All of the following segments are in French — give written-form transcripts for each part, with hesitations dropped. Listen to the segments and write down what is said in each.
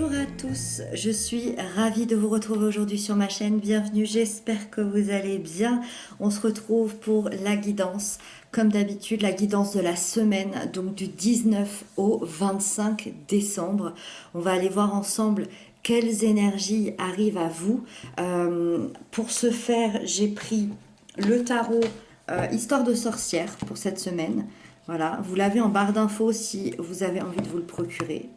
Bonjour à tous, je suis ravie de vous retrouver aujourd'hui sur ma chaîne. Bienvenue, j'espère que vous allez bien. On se retrouve pour la guidance, comme d'habitude, la guidance de la semaine, donc du 19 au 25 décembre. On va aller voir ensemble quelles énergies arrivent à vous. Pour ce faire, j'ai pris le tarot Histoire de sorcière pour cette semaine. Voilà, vous l'avez en barre d'infos si vous avez envie de vous le procurer.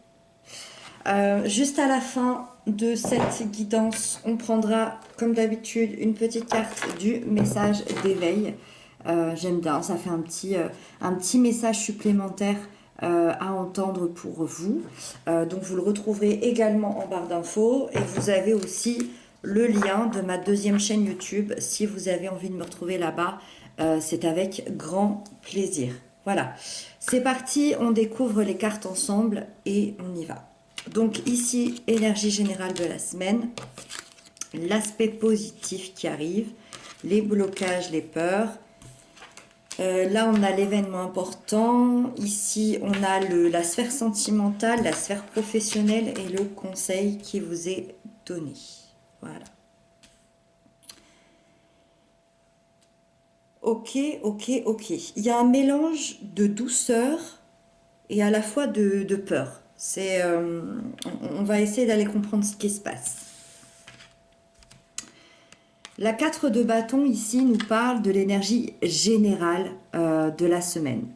Juste à la fin de cette guidance, on prendra comme d'habitude une petite carte du message d'éveil. J'aime bien, ça fait un petit message supplémentaire à entendre pour vous. Donc vous le retrouverez également en barre d'infos et vous avez aussi le lien de ma deuxième chaîne YouTube si vous avez envie de me retrouver là-bas. C'est avec grand plaisir. Voilà, c'est parti, on découvre les cartes ensemble et on y va. Donc ici, énergie générale de la semaine, l'aspect positif qui arrive, les blocages, les peurs. Là, on a l'événement important. Ici, on a la sphère sentimentale, la sphère professionnelle et le conseil qui vous est donné. Voilà. Ok. Il y a un mélange de douceur et à la fois de peur. On va essayer d'aller comprendre ce qui se passe. La 4 de bâton ici nous parle de l'énergie générale de la semaine.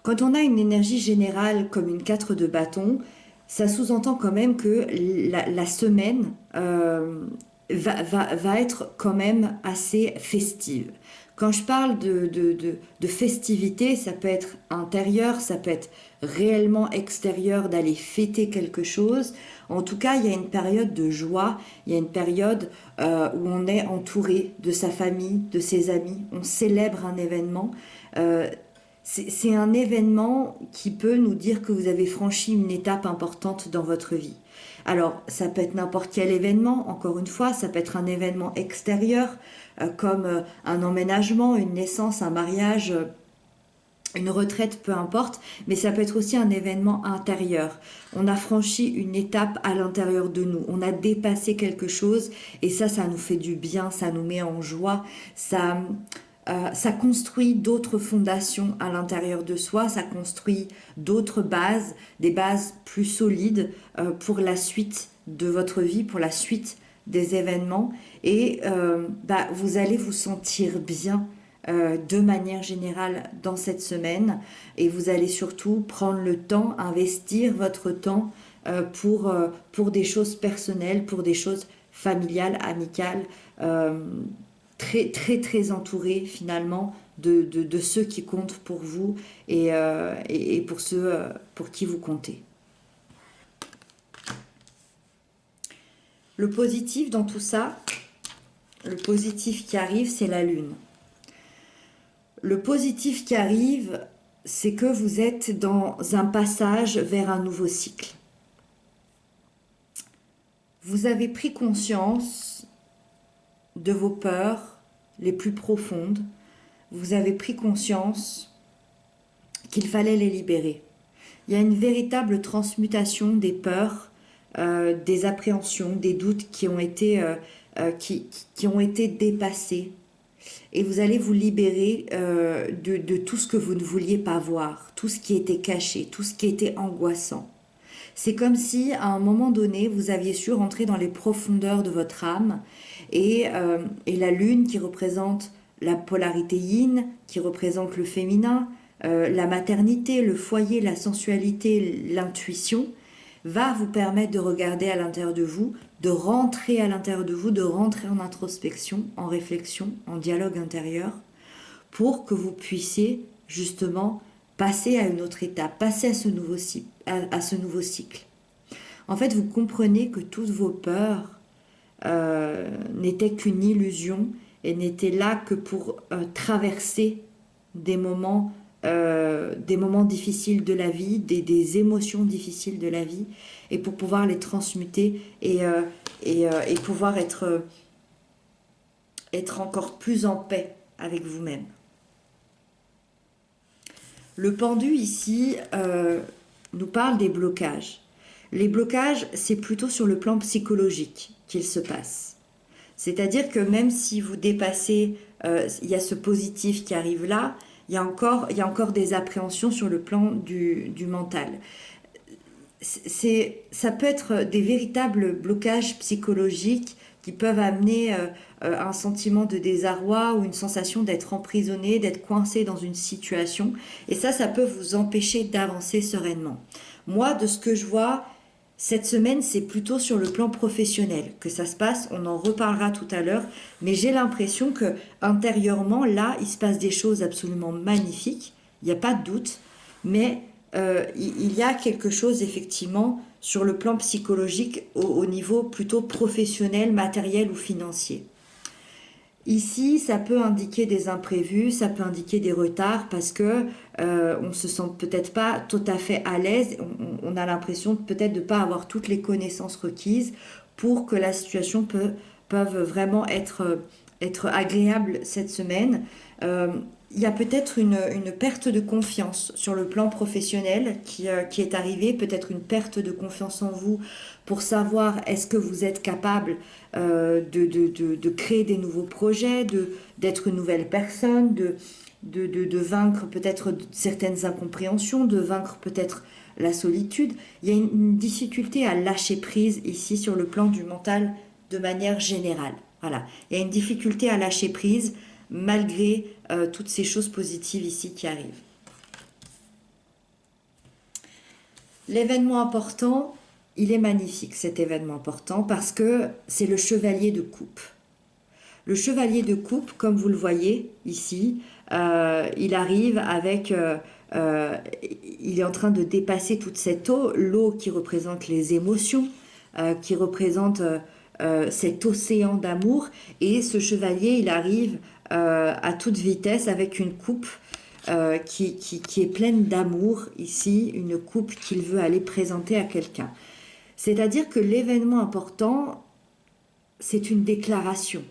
Quand on a une énergie générale comme une 4 de bâton, ça sous-entend quand même que la semaine va être quand même assez festive. Quand je parle de festivité, ça peut être intérieur, ça peut être réellement extérieur, d'aller fêter quelque chose. En tout cas, il y a une période de joie, il y a une période où on est entouré de sa famille, de ses amis, on célèbre un événement. C'est un événement qui peut nous dire que vous avez franchi une étape importante dans votre vie. Alors, ça peut être n'importe quel événement, encore une fois, ça peut être un événement extérieur, comme un emménagement, une naissance, un mariage, une retraite, peu importe, mais ça peut être aussi un événement intérieur. On a franchi une étape à l'intérieur de nous, on a dépassé quelque chose, et ça nous fait du bien, ça nous met en joie, ça construit d'autres fondations à l'intérieur de soi, ça construit d'autres bases, des bases plus solides pour la suite de votre vie, pour la suite des événements. Et vous allez vous sentir bien de manière générale dans cette semaine. Et vous allez surtout prendre le temps, investir votre temps pour des choses personnelles, pour des choses familiales, amicales. Très entouré finalement de ceux qui comptent pour vous et pour ceux pour qui vous comptez. Le positif dans tout ça, le positif qui arrive, c'est la lune. Le positif qui arrive, c'est que vous êtes dans un passage vers un nouveau cycle. Vous avez pris conscience de vos peurs les plus profondes. Vous avez pris conscience qu'il fallait les libérer. Il y a une véritable transmutation des peurs, des appréhensions, des doutes qui ont été dépassés. Et vous allez vous libérer de tout ce que vous ne vouliez pas voir, tout ce qui était caché, tout ce qui était angoissant. C'est comme si, à un moment donné, vous aviez su rentrer dans les profondeurs de votre âme et la lune qui représente la polarité yin, qui représente le féminin, la maternité, le foyer, la sensualité, l'intuition, va vous permettre de regarder à l'intérieur de vous, de rentrer à l'intérieur de vous, de rentrer en introspection, en réflexion, en dialogue intérieur, pour que vous puissiez justement passer à une autre étape, passer à ce nouveau cycle. En fait, vous comprenez que toutes vos peurs n'étaient qu'une illusion et n'étaient là que pour traverser des moments difficiles de la vie, des émotions difficiles de la vie, et pour pouvoir les transmuter et pouvoir être encore plus en paix avec vous-même. Le pendu ici nous parle des blocages. Les blocages, c'est plutôt sur le plan psychologique qu'il se passe. C'est-à-dire que même si vous dépassez, il y a ce positif qui arrive là, il y a encore des appréhensions sur le plan du mental. Ça peut être des véritables blocages psychologiques qui peuvent amener un sentiment de désarroi ou une sensation d'être emprisonné, d'être coincé dans une situation. Et ça peut vous empêcher d'avancer sereinement. Moi, de ce que je vois, cette semaine, c'est plutôt sur le plan professionnel que ça se passe. On en reparlera tout à l'heure. Mais j'ai l'impression que intérieurement, là, il se passe des choses absolument magnifiques. Il n'y a pas de doute. Mais il y a quelque chose effectivement sur le plan psychologique au niveau plutôt professionnel, matériel ou financier. Ici, ça peut indiquer des imprévus, ça peut indiquer des retards parce que on se sent peut-être pas tout à fait à l'aise. On a l'impression peut-être de ne pas avoir toutes les connaissances requises pour que la situation peuvent vraiment être agréable cette semaine. Euh, il y a peut-être une perte de confiance sur le plan professionnel qui est arrivée, peut-être une perte de confiance en vous pour savoir est-ce que vous êtes capable de créer des nouveaux projets, d'être une nouvelle personne, de vaincre peut-être certaines incompréhensions, de vaincre peut-être la solitude. Il y a une difficulté à lâcher prise ici sur le plan du mental de manière générale. Voilà. Il y a une difficulté à lâcher prise malgré toutes ces choses positives ici qui arrivent. L'événement important, il est magnifique cet événement important parce que c'est le chevalier de coupe. Le chevalier de coupe, comme vous le voyez ici, il arrive avec... il est en train de dépasser toute cette eau, l'eau qui représente les émotions, qui représente cet océan d'amour. Et ce chevalier, il arrive à toute vitesse avec une coupe qui est pleine d'amour ici, une coupe qu'il veut aller présenter à quelqu'un. C'est-à-dire que l'événement important, c'est une déclaration.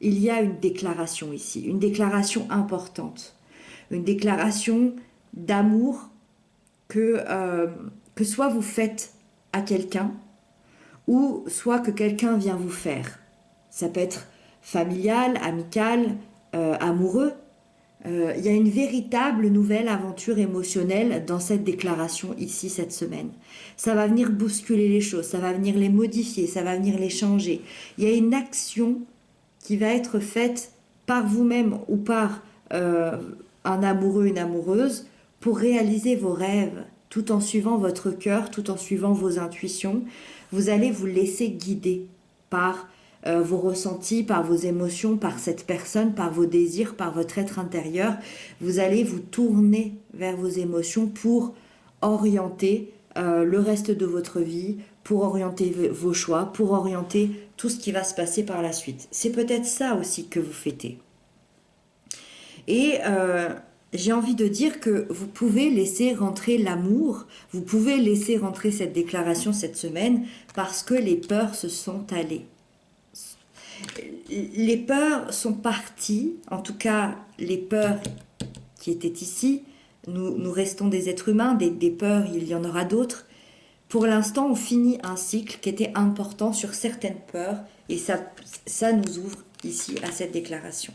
Il y a une déclaration ici, une déclaration importante, une déclaration d'amour que soit vous faites à quelqu'un, ou soit que quelqu'un vient vous faire. Ça peut être familial, amical, amoureux. Il y a une véritable nouvelle aventure émotionnelle dans cette déclaration ici cette semaine. Ça va venir bousculer les choses, ça va venir les modifier, ça va venir les changer. Il y a une action qui va être faite par vous-même ou par un amoureux, une amoureuse, pour réaliser vos rêves, tout en suivant votre cœur, tout en suivant vos intuitions. Vous allez vous laisser guider par vos ressentis, par vos émotions, par cette personne, par vos désirs, par votre être intérieur. Vous allez vous tourner vers vos émotions pour orienter le reste de votre vie, pour orienter vos choix, pour orienter tout ce qui va se passer par la suite. C'est peut-être ça aussi que vous fêtez. Et j'ai envie de dire que vous pouvez laisser rentrer l'amour, vous pouvez laisser rentrer cette déclaration cette semaine parce que les peurs se sont allées. Les peurs sont parties, en tout cas les peurs qui étaient ici. Nous restons des êtres humains, des peurs, il y en aura d'autres. Pour l'instant, on finit un cycle qui était important sur certaines peurs et ça nous ouvre ici à cette déclaration.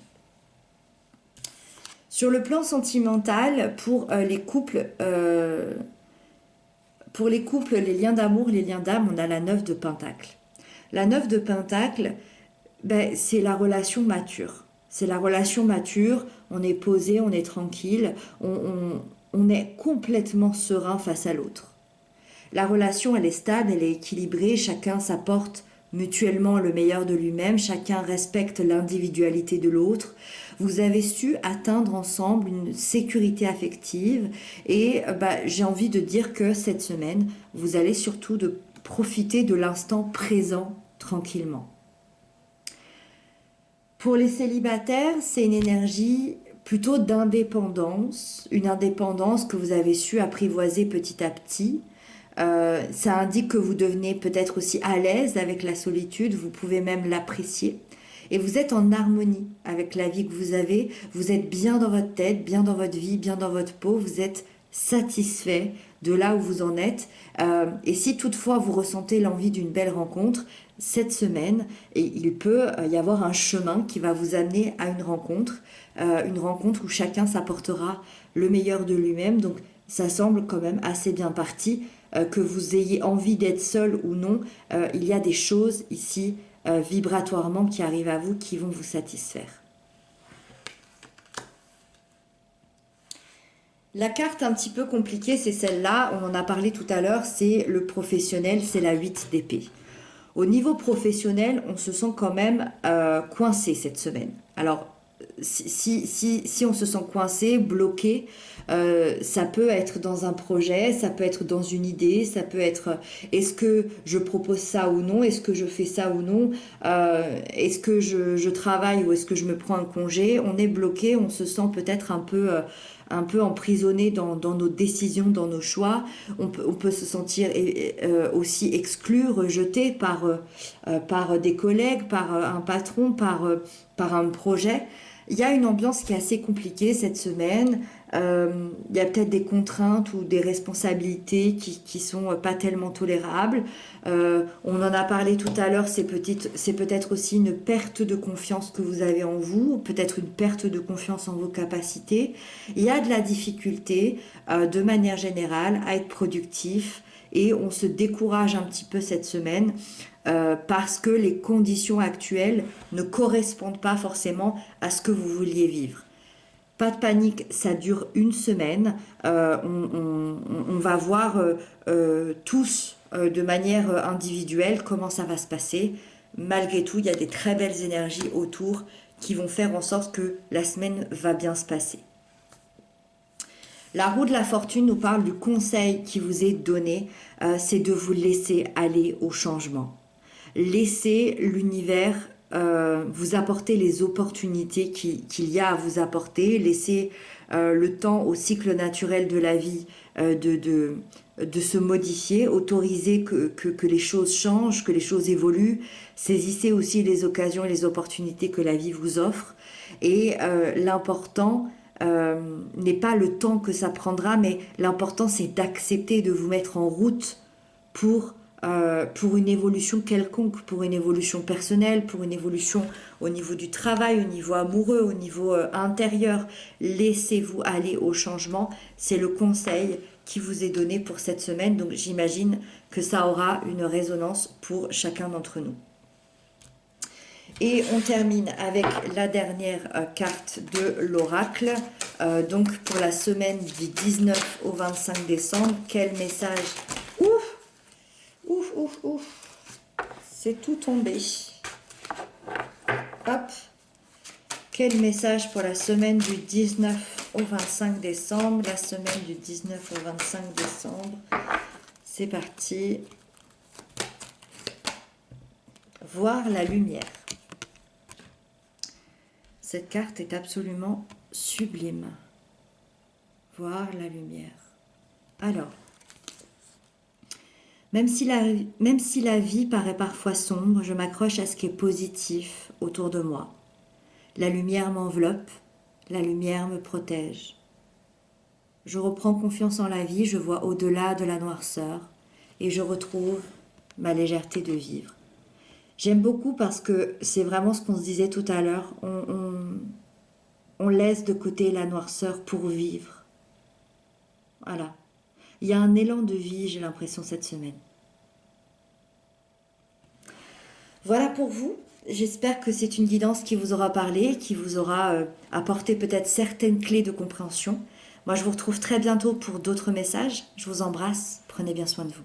Sur le plan sentimental, pour les couples, les liens d'amour, les liens d'âme, on a la 9 de Pentacle. La 9 de Pentacle, c'est la relation mature. C'est la relation mature, on est posé, on est tranquille, on est complètement serein face à l'autre. La relation, elle est stable, elle est équilibrée, chacun s'apporte mutuellement le meilleur de lui-même, chacun respecte l'individualité de l'autre. Vous avez su atteindre ensemble une sécurité affective et j'ai envie de dire que cette semaine, vous allez surtout profiter de l'instant présent tranquillement. Pour les célibataires, c'est une énergie plutôt d'indépendance, une indépendance que vous avez su apprivoiser petit à petit. Ça indique que vous devenez peut-être aussi à l'aise avec la solitude, vous pouvez même l'apprécier. Et vous êtes en harmonie avec la vie que vous avez, vous êtes bien dans votre tête, bien dans votre vie, bien dans votre peau, vous êtes satisfait de là où vous en êtes. Et si toutefois vous ressentez l'envie d'une belle rencontre, cette semaine, et il peut y avoir un chemin qui va vous amener à une rencontre où chacun s'apportera le meilleur de lui-même. Donc ça semble quand même assez bien parti, que vous ayez envie d'être seul ou non. Il y a des choses ici vibratoirement qui arrivent à vous qui vont vous satisfaire. La carte un petit peu compliquée, c'est celle-là, on en a parlé tout à l'heure, c'est le professionnel, c'est la 8 d'épée. Au niveau professionnel, on se sent quand même coincé cette semaine. Alors, si on se sent coincé, bloqué, ça peut être dans un projet, ça peut être dans une idée, ça peut être est-ce que je propose ça ou non, est-ce que je fais ça ou non, est-ce que je travaille ou est-ce que je me prends un congé. On est bloqué, on se sent peut-être un peu emprisonné dans nos décisions, dans nos choix. On peut se sentir aussi exclu, rejeté par des collègues, par un patron, par un projet. Il y a une ambiance qui est assez compliquée cette semaine. Il y a peut-être des contraintes ou des responsabilités qui sont pas tellement tolérables. On en a parlé tout à l'heure, c'est peut-être aussi une perte de confiance que vous avez en vous, peut-être une perte de confiance en vos capacités. Il y a de la difficulté, de manière générale, à être productif et on se décourage un petit peu cette semaine. Parce que les conditions actuelles ne correspondent pas forcément à ce que vous vouliez vivre. Pas de panique, ça dure une semaine. On va voir tous de manière individuelle comment ça va se passer. Malgré tout, il y a des très belles énergies autour qui vont faire en sorte que la semaine va bien se passer. La roue de la fortune nous parle du conseil qui vous est donné, c'est de vous laisser aller au changement. Laissez l'univers vous apporter les opportunités qu'il y a à vous apporter. Laissez le temps au cycle naturel de la vie de se modifier. Autorisez que les choses changent, que les choses évoluent. Saisissez aussi les occasions et les opportunités que la vie vous offre. Et l'important n'est pas le temps que ça prendra, mais l'important c'est d'accepter de vous mettre en route pour une évolution quelconque, pour une évolution personnelle, pour une évolution au niveau du travail, au niveau amoureux, au niveau intérieur. Laissez-vous aller au changement. C'est le conseil qui vous est donné pour cette semaine. Donc j'imagine que ça aura une résonance pour chacun d'entre nous. Et on termine avec la dernière carte de l'oracle. Donc pour la semaine du 19 au 25 décembre, quel message? Ouf, c'est tout tombé. Hop. Quel message pour la semaine du 19 au 25 décembre? La semaine du 19 au 25 décembre. C'est parti. Voir la lumière. Cette carte est absolument sublime. Voir la lumière. Alors, même si la vie paraît parfois sombre, je m'accroche à ce qui est positif autour de moi. La lumière m'enveloppe, la lumière me protège. Je reprends confiance en la vie, je vois au-delà de la noirceur et je retrouve ma légèreté de vivre. J'aime beaucoup parce que c'est vraiment ce qu'on se disait tout à l'heure, on laisse de côté la noirceur pour vivre. Voilà. Il y a un élan de vie, j'ai l'impression, cette semaine. Voilà pour vous. J'espère que c'est une guidance qui vous aura parlé, qui vous aura apporté peut-être certaines clés de compréhension. Moi, je vous retrouve très bientôt pour d'autres messages. Je vous embrasse. Prenez bien soin de vous.